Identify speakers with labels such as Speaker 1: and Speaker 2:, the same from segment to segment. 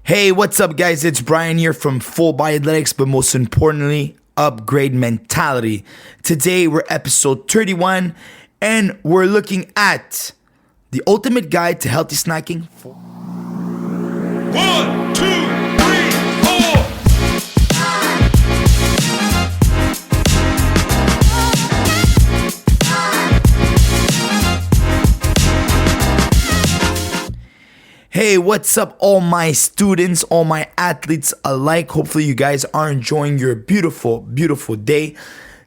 Speaker 1: Hey, what's up, guys? It's Brian here from Full Body Athletics, but most importantly, Upgrade Mentality. Today, we're episode 31, and we're looking at the ultimate guide to healthy snacking.
Speaker 2: 1, 2, 3, 4.
Speaker 1: Hey, what's up, all my students, all my athletes alike? Hopefully, you guys are enjoying your beautiful, beautiful day.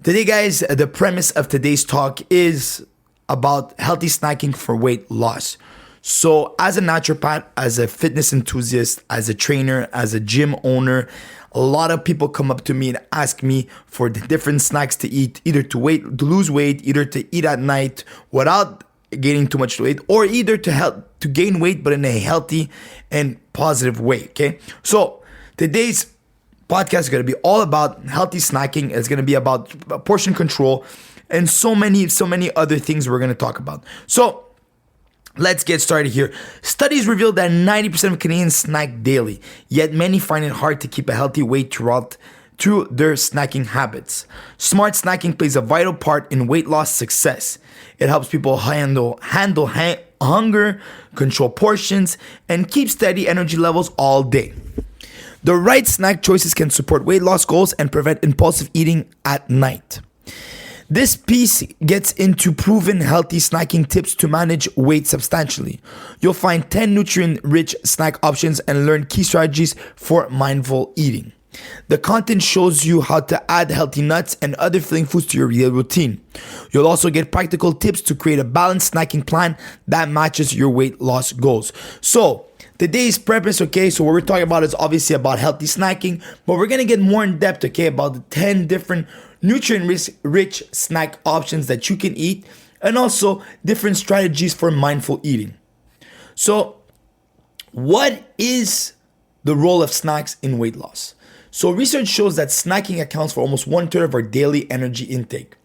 Speaker 1: Today, guys, the premise of today's talk is about healthy snacking for weight loss. So, as a naturopath, as a fitness enthusiast, as a trainer, as a gym owner, a lot of people come up to me and ask me for the different snacks to eat, either to lose weight, either to eat at night without gaining too much weight, or either to gain weight but in a healthy and positive way. Okay, so today's podcast is going to be all about healthy snacking. It's going to be about portion control and so many other things we're going to talk about. So let's get started here. Studies reveal that 90% of Canadians snack daily, yet many find it hard to keep a healthy weight through their snacking habits. Smart snacking plays a vital part in weight loss success. It helps people handle hunger, control portions, and keep steady energy levels all day. The right snack choices can support weight loss goals and prevent impulsive eating at night. This piece gets into proven healthy snacking tips to manage weight substantially. You'll find 10 nutrient-rich snack options and learn key strategies for mindful eating. The content shows you how to add healthy nuts and other filling foods to your daily routine. You'll also get practical tips to create a balanced snacking plan that matches your weight loss goals. So, today's premise, okay, so what we're talking about is obviously about healthy snacking, but we're going to get more in depth, okay, about the 10 different nutrient-rich snack options that you can eat, and also different strategies for mindful eating. So, what is the role of snacks in weight loss? So research shows that snacking accounts for almost 1/3 of our daily energy intake.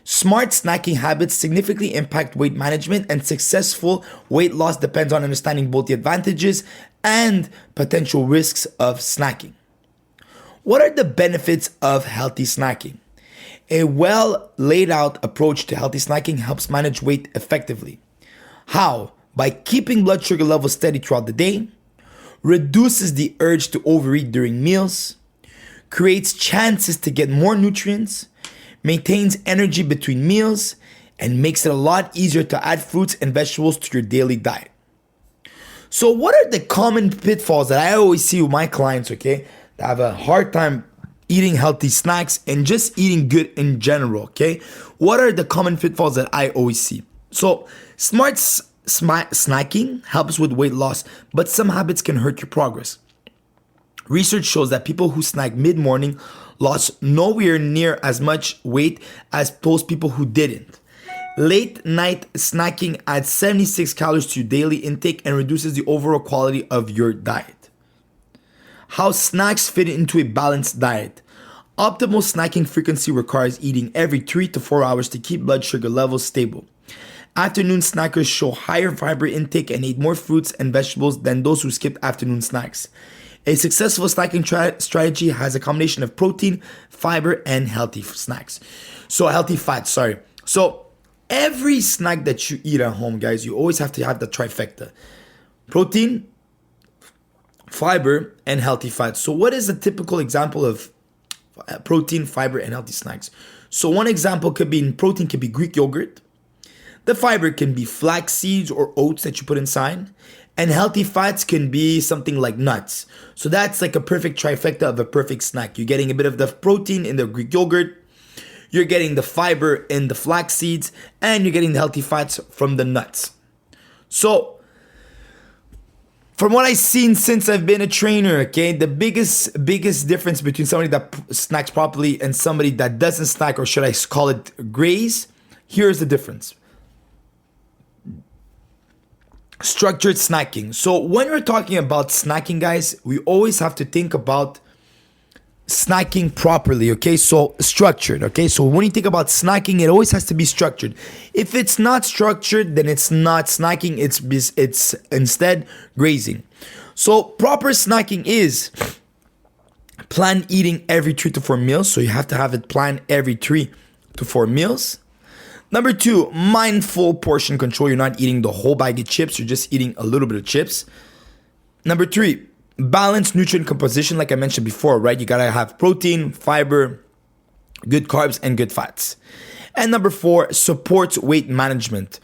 Speaker 1: Smart snacking habits significantly impact weight management, and successful weight loss depends on understanding both the advantages and potential risks of snacking. What are the benefits of healthy snacking? A well laid out approach to healthy snacking helps manage weight effectively. How? By keeping blood sugar levels steady throughout the day, reduces the urge to overeat during meals, creates chances to get more nutrients, maintains energy between meals, and makes it a lot easier to add fruits and vegetables to your daily diet. So what are the common pitfalls that I always see with my clients, okay, that have a hard time eating healthy snacks and just eating good in general, okay? What are the common pitfalls that I always see? So smart snacking helps with weight loss, but some habits can hurt your progress. Research shows that people who snack mid-morning lost nowhere near as much weight as those people who didn't. Late night snacking adds 76 calories to your daily intake and reduces the overall quality of your diet. How snacks fit into a balanced diet. Optimal snacking frequency requires eating every 3 to 4 hours to keep blood sugar levels stable. Afternoon snackers show higher fiber intake and eat more fruits and vegetables than those who skip afternoon snacks. A successful snacking strategy has a combination of protein, fiber, and healthy fats. So every snack that you eat at home, guys, you always have to have the trifecta: protein, fiber, and healthy fats. So what is a typical example of protein, fiber, and healthy snacks? So one example could be in protein could be Greek yogurt. The fiber can be flax seeds or oats that you put inside. And healthy fats can be something like nuts. So that's like a perfect trifecta of a perfect snack. You're getting a bit of the protein in the Greek yogurt, you're getting the fiber in the flax seeds, and you're getting the healthy fats from the nuts. So from what I've seen since I've been a trainer, okay, the biggest difference between somebody that snacks properly and somebody that doesn't snack, or should I call it graze, here's the difference. Structured snacking. So when we're talking about snacking, guys, we always have to think about snacking properly, okay? So structured, okay? So when you think about snacking, it always has to be structured. If it's not structured, then it's not snacking, it's instead grazing. So proper snacking is plan eating every 3 to 4 meals. So you have to have it planned every 3 to 4 meals. Number 2, mindful portion control. You're not eating the whole bag of chips. You're just eating a little bit of chips. Number 3, balanced nutrient composition. Like I mentioned before, right? You gotta have protein, fiber, good carbs, and good fats. And number 4, supports weight management.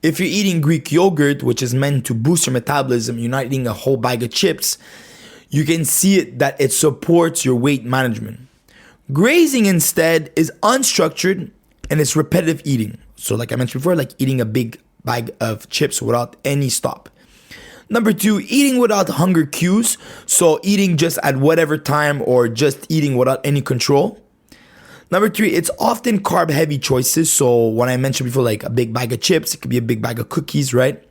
Speaker 1: If you're eating Greek yogurt, which is meant to boost your metabolism, you're not eating a whole bag of chips, you can see it that it supports your weight management. Grazing instead is unstructured and it's repetitive eating. So like I mentioned before, like eating a big bag of chips without any stop. Number 2, eating without hunger cues. So eating just at whatever time or just eating without any control. Number 3, it's often carb heavy choices. So when I mentioned before, like a big bag of chips, it could be a big bag of cookies, right?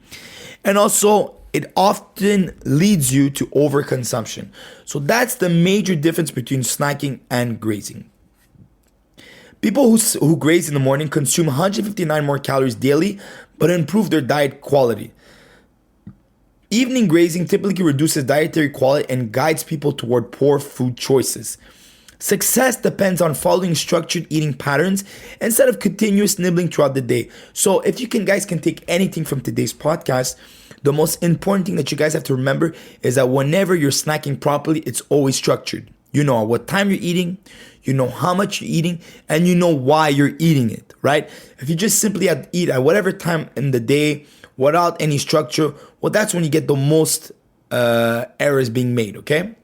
Speaker 1: And also it often leads you to overconsumption. So that's the major difference between snacking and grazing. People who graze in the morning consume 159 more calories daily, but improve their diet quality. Evening grazing typically reduces dietary quality and guides people toward poor food choices. Success depends on following structured eating patterns instead of continuous nibbling throughout the day. So if you guys can take anything from today's podcast, the most important thing that you guys have to remember is that whenever you're snacking properly, it's always structured. You know at what time you're eating, you know how much you're eating, and you know why you're eating it, right? If you just simply eat at whatever time in the day without any structure, well, that's when you get the most errors being made, okay?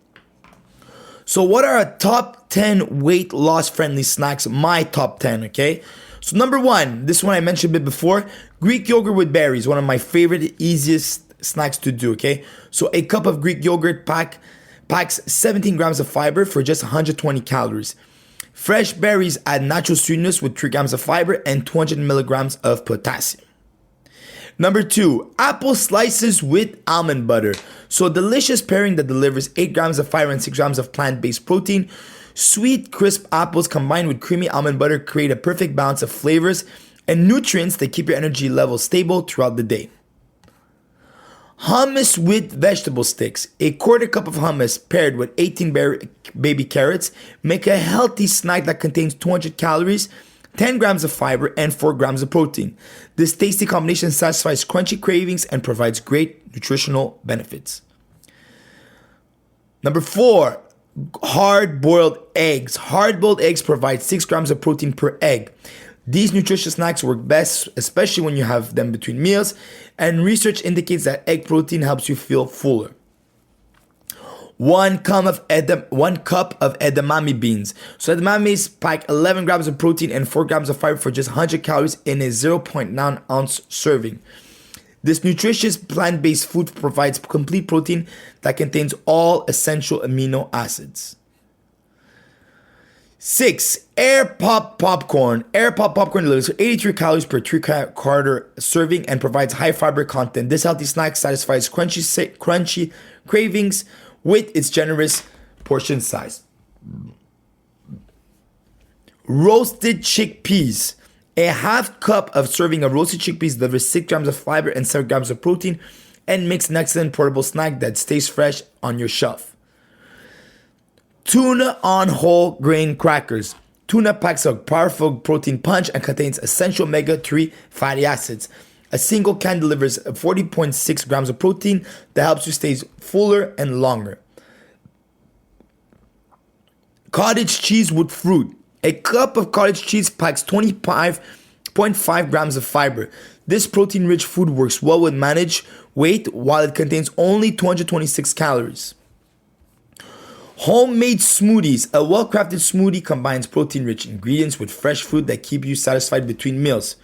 Speaker 1: So what are our top 10 weight loss friendly snacks? My top 10, okay? So number 1, this one I mentioned a bit before, Greek yogurt with berries, one of my favorite, easiest snacks to do, okay? So a cup of Greek yogurt packs 17 grams of fiber for just 120 calories. Fresh berries add natural sweetness with 3 grams of fiber and 200 milligrams of potassium. Number 2, apple slices with almond butter. So a delicious pairing that delivers 8 grams of fiber and 6 grams of plant-based protein. Sweet, crisp apples combined with creamy almond butter create a perfect balance of flavors and nutrients that keep your energy level stable throughout the day. Hummus with vegetable sticks. A quarter cup of hummus paired with 18 baby carrots make a healthy snack that contains 200 calories, 10 grams of fiber, and 4 grams of protein. This tasty combination satisfies crunchy cravings and provides great nutritional benefits. Number 4, hard-boiled eggs. Hard-boiled eggs provide 6 grams of protein per egg. These nutritious snacks work best, especially when you have them between meals, and research indicates that egg protein helps you feel fuller. 1 cup of edamame beans. So edamames pack 11 grams of protein and 4 grams of fiber for just 100 calories in a 0.9 ounce serving. This nutritious plant-based food provides complete protein that contains all essential amino acids. 6, air pop popcorn. Air pop popcorn delivers 83 calories per 3-quarter serving and provides high fiber content. This healthy snack satisfies crunchy cravings with its generous portion size. Roasted chickpeas. A half cup of serving of roasted chickpeas delivers 6 grams of fiber and 7 grams of protein and makes an excellent portable snack that stays fresh on your shelf. Tuna on whole grain crackers. Tuna packs a powerful protein punch and contains essential omega-3 fatty acids. A single can delivers 40.6 grams of protein that helps you stay fuller and longer. Cottage cheese with fruit. A cup of cottage cheese packs 25.5 grams of fiber. This protein-rich food works well with managed weight while it contains only 226 calories. Homemade smoothies. A well-crafted smoothie combines protein-rich ingredients with fresh fruit that keep you satisfied between meals.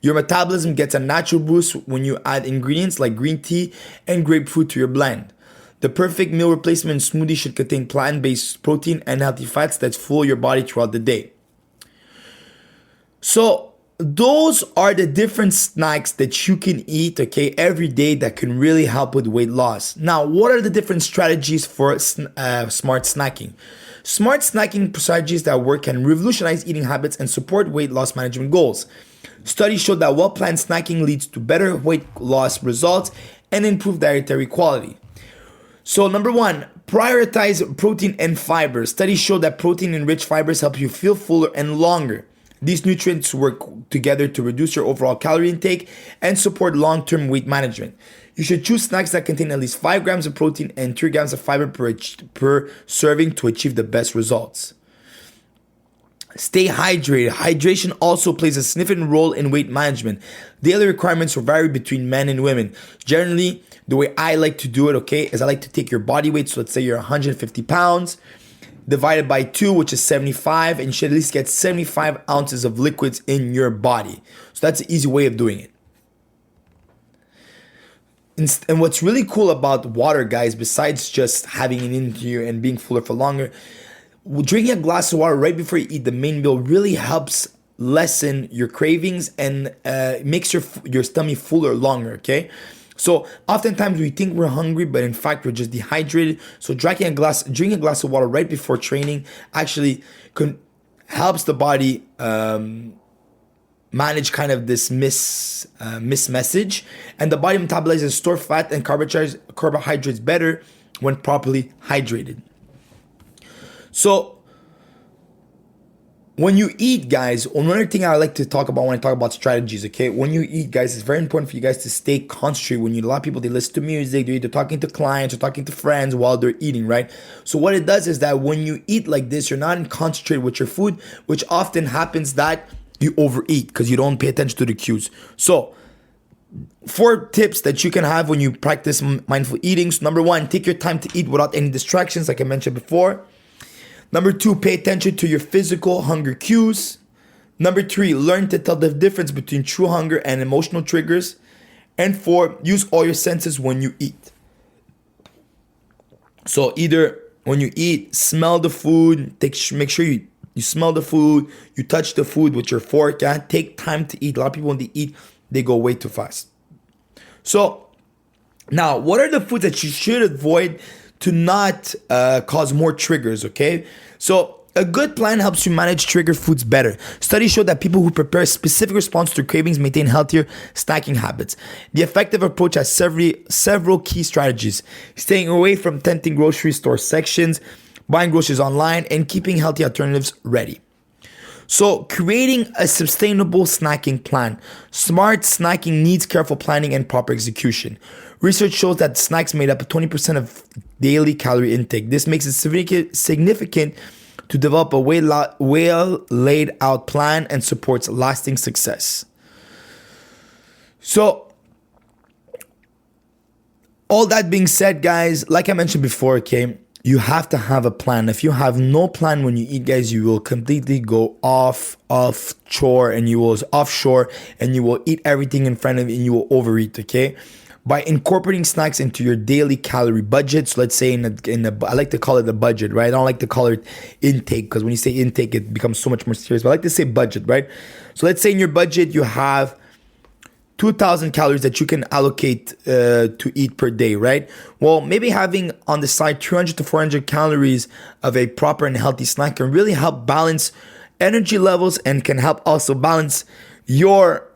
Speaker 1: Your metabolism gets a natural boost when you add ingredients like green tea and grapefruit to your blend. The perfect meal replacement smoothie should contain plant-based protein and healthy fats that fuel your body throughout the day. So those are the different snacks that you can eat, okay, every day that can really help with weight loss. Now, what are the different strategies for smart snacking? Smart snacking strategies that work can revolutionize eating habits and support weight loss management goals. Studies show that well-planned snacking leads to better weight loss results and improved dietary quality. So number one, prioritize protein and fiber. Studies show that protein and rich fibers help you feel fuller and longer. These nutrients work together to reduce your overall calorie intake and support long-term weight management. You should choose snacks that contain at least 5 grams of protein and 3 grams of fiber per serving to achieve the best results. Stay hydrated. Hydration also plays a significant role in weight management. Daily requirements will vary between men and women. Generally, the way I like to do it, okay, is I like to take your body weight. So let's say you're 150 pounds, divided by 2, which is 75, and you should at least get 75 ounces of liquids in your body. So that's an easy way of doing it. And what's really cool about water, guys, besides just having it into you and being fuller for longer, drinking a glass of water right before you eat the main meal really helps lessen your cravings and makes your stomach fuller longer, okay? So oftentimes we think we're hungry, but in fact we're just dehydrated. So drinking a glass of water right before training actually helps the body manage kind of this message, and the body metabolizes stored fat and carbohydrates better when properly hydrated. So when you eat, guys, another thing I like to talk about when I talk about strategies, okay? When you eat, guys, it's very important for you guys to stay concentrated. When you, a lot of people, they listen to music, they're either talking to clients or talking to friends while they're eating, right? So what it does is that when you eat like this, you're not concentrated with your food, which often happens that you overeat because you don't pay attention to the cues. So 4 tips that you can have when you practice mindful eating. So number 1, take your time to eat without any distractions, like I mentioned before. Number 2, pay attention to your physical hunger cues. Number 3, learn to tell the difference between true hunger and emotional triggers. And 4, use all your senses when you eat. So either when you eat, smell the food, make sure you smell the food, you touch the food with your fork, yeah? Take time to eat. A lot of people when they eat, they go way too fast. So now, what are the foods that you should avoid to not cause more triggers, okay? So a good plan helps you manage trigger foods better. Studies show that people who prepare a specific response to cravings maintain healthier snacking habits. The effective approach has several key strategies: staying away from tempting grocery store sections, buying groceries online, and keeping healthy alternatives ready. So creating a sustainable snacking plan. Smart snacking needs careful planning and proper execution. Research shows that snacks made up 20% of daily calorie intake. This makes it significant to develop a well laid out plan and supports lasting success. So all that being said, guys, like I mentioned before, okay, you have to have a plan. If you have no plan when you eat, guys, you will completely go offshore and you will eat everything in front of you and you will overeat, okay? By incorporating snacks into your daily calorie budget, so let's say I like to call it a budget, right? I don't like to call it intake, because when you say intake, it becomes so much more serious. But I like to say budget, right? So let's say in your budget, you have 2,000 calories that you can allocate to eat per day, right? Well, maybe having on the side 200 to 400 calories of a proper and healthy snack can really help balance energy levels and can help also balance your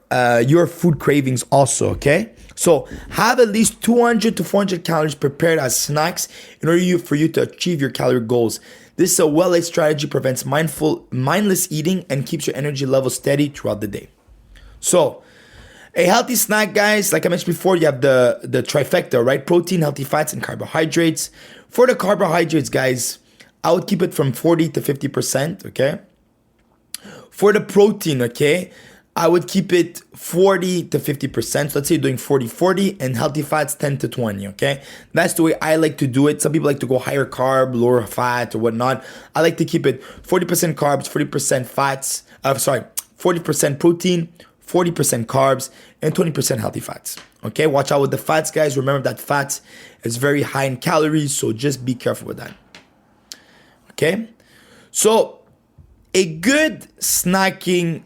Speaker 1: food cravings also, okay? So have at least 200 to 400 calories prepared as snacks in order for you to achieve your calorie goals. This is a well-laid strategy, prevents mindless eating, and keeps your energy level steady throughout the day. So a healthy snack, guys, like I mentioned before, you have the trifecta, right? Protein, healthy fats, and carbohydrates. For the carbohydrates, guys, I would keep it from 40 to 50%, okay? For the protein, okay, I would keep it 40 to 50%. So let's say you're doing 40-40 and healthy fats 10 to 20, okay? That's the way I like to do it. Some people like to go higher carb, lower fat or whatnot. I like to keep it 40% carbs, 40% fats, 40% protein, 40% carbs, and 20% healthy fats. Okay, watch out with the fats, guys. Remember that fats is very high in calories, so just be careful with that. Okay, so a good snacking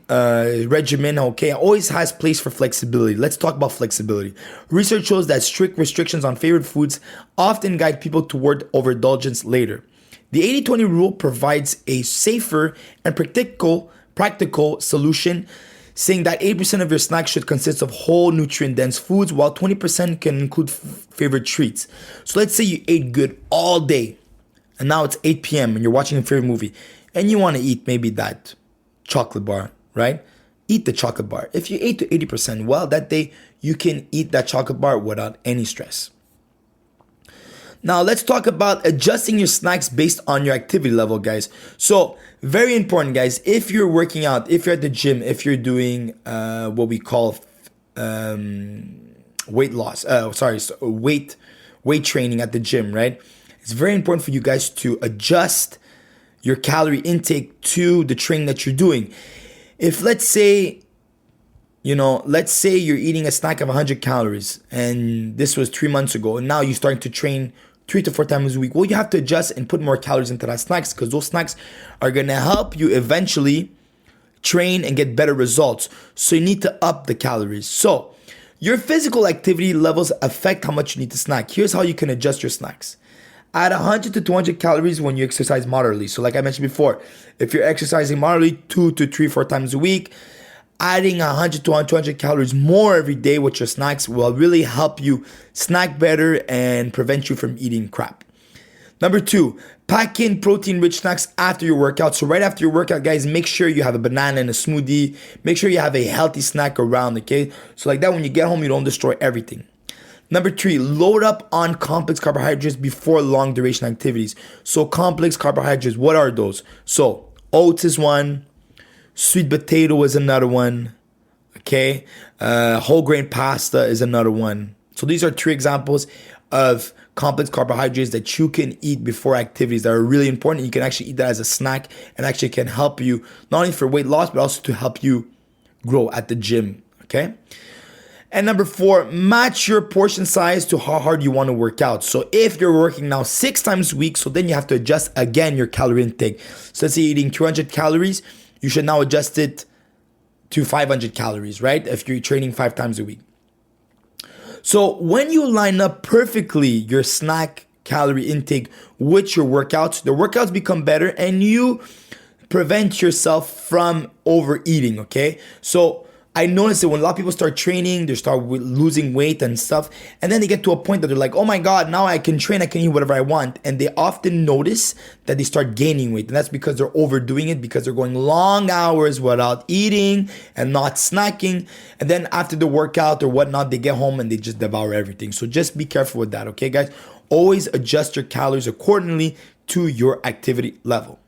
Speaker 1: regimen, okay, always has place for flexibility. Let's talk about flexibility. Research shows that strict restrictions on favorite foods often guide people toward overindulgence later. The 80-20 rule provides a safer and practical solution. saying that 80% of your snacks should consist of whole nutrient-dense foods, while 20% can include favorite treats. So let's say you ate good all day, and now it's 8 p.m. and you're watching a favorite movie, and you want to eat maybe that chocolate bar, right? Eat the chocolate bar. If you ate to 80%, well, that day you can eat that chocolate bar without any stress. Now, let's talk about adjusting your snacks based on your activity level, guys. So, very important, guys. If you're working out, if you're at the gym, if you're doing what we call weight loss, weight training at the gym, right? It's very important for you guys to adjust your calorie intake to the training that you're doing. If let's say you're eating a snack of 100 calories and this was 3 months ago, and now you're starting to train 3 to 4 times a week. Well, you have to adjust and put more calories into that snacks, because those snacks are going to help you eventually train and get better results. So you need to up the calories. So your physical activity levels affect how much you need to snack. Here's how you can adjust your snacks. Add 100 to 200 calories when you exercise moderately. So like I mentioned before, if you're exercising moderately 2 to 3, 4 times a week, adding 100 to 200 calories more every day with your snacks will really help you snack better and prevent you from eating crap. Number 2, pack in protein-rich snacks after your workout. So right after your workout, guys, make sure you have a banana and a smoothie. Make sure you have a healthy snack around, okay? So like that, when you get home, you don't destroy everything. Number 3, load up on complex carbohydrates before long duration activities. So complex carbohydrates, what are those? So oats is one. Sweet potato is another one, okay? Whole grain pasta is another one. So these are 3 examples of complex carbohydrates that you can eat before activities that are really important. You can actually eat that as a snack and actually can help you not only for weight loss, but also to help you grow at the gym, okay? And number 4, match your portion size to how hard you want to work out. So if you're working now 6 times a week, so then you have to adjust again your calorie intake. So let's say you're eating 200 calories, you should now adjust it to 500 calories, right? If you're training 5 times a week. So when you line up perfectly your snack calorie intake with your workouts, the workouts become better and you prevent yourself from overeating, okay? So I noticed that when a lot of people start training, they start losing weight and stuff, and then they get to a point that they're like, oh my God, now I can train, I can eat whatever I want. And they often notice that they start gaining weight. And that's because they're overdoing it, because they're going long hours without eating and not snacking. And then after the workout or whatnot, they get home and they just devour everything. So just be careful with that, okay, guys? Always adjust your calories accordingly to your activity level.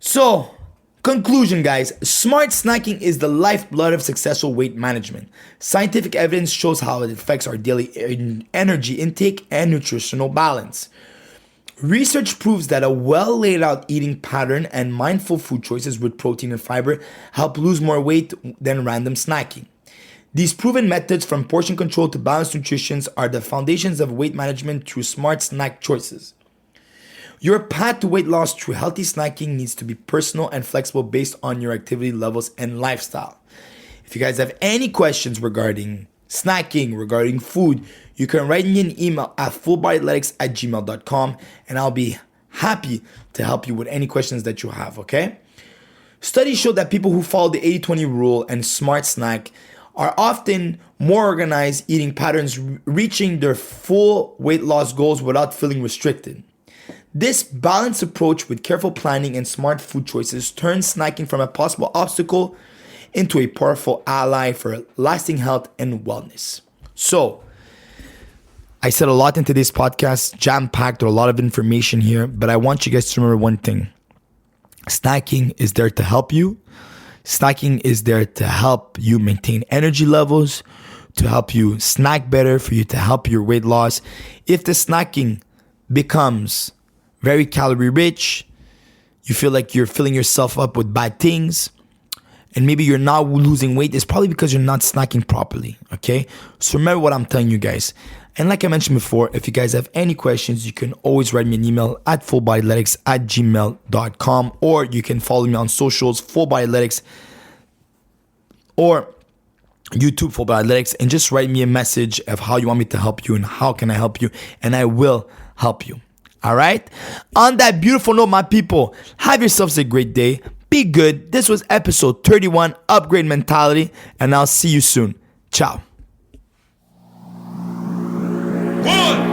Speaker 1: So, conclusion, guys, smart snacking is the lifeblood of successful weight management. Scientific evidence shows how it affects our daily energy intake and nutritional balance. Research proves that a well laid out eating pattern and mindful food choices with protein and fiber help lose more weight than random snacking. These proven methods, from portion control to balanced nutrition, are the foundations of weight management through smart snack choices. Your path to weight loss through healthy snacking needs to be personal and flexible based on your activity levels and lifestyle. If you guys have any questions regarding snacking, regarding food, you can write me an email at fullbodyathletics@gmail.com and I'll be happy to help you with any questions that you have, okay? Studies show that people who follow the 80-20 rule and smart snack are often more organized eating patterns, reaching their full weight loss goals without feeling restricted. This balanced approach with careful planning and smart food choices turns snacking from a possible obstacle into a powerful ally for lasting health and wellness. So, I said a lot in today's podcast, jam-packed with a lot of information here, but I want you guys to remember one thing. Snacking is there to help you. Snacking is there to help you maintain energy levels, to help you snack better, for you to help your weight loss. If the snacking becomes very calorie rich, you feel like you're filling yourself up with bad things, and maybe you're not losing weight, it's probably because you're not snacking properly, okay? So remember what I'm telling you guys. And like I mentioned before, if you guys have any questions, you can always write me an email at fullbodyathletics@gmail.com, or you can follow me on socials, Full Body Athletics, or YouTube, Full Body Athletics, and just write me a message of how you want me to help you and how can I help you, and I will help you. All right? On that beautiful note, my people, have yourselves a great day. Be good. This was episode 31, Upgrade Mentality, and I'll see you soon. Ciao.
Speaker 2: 1,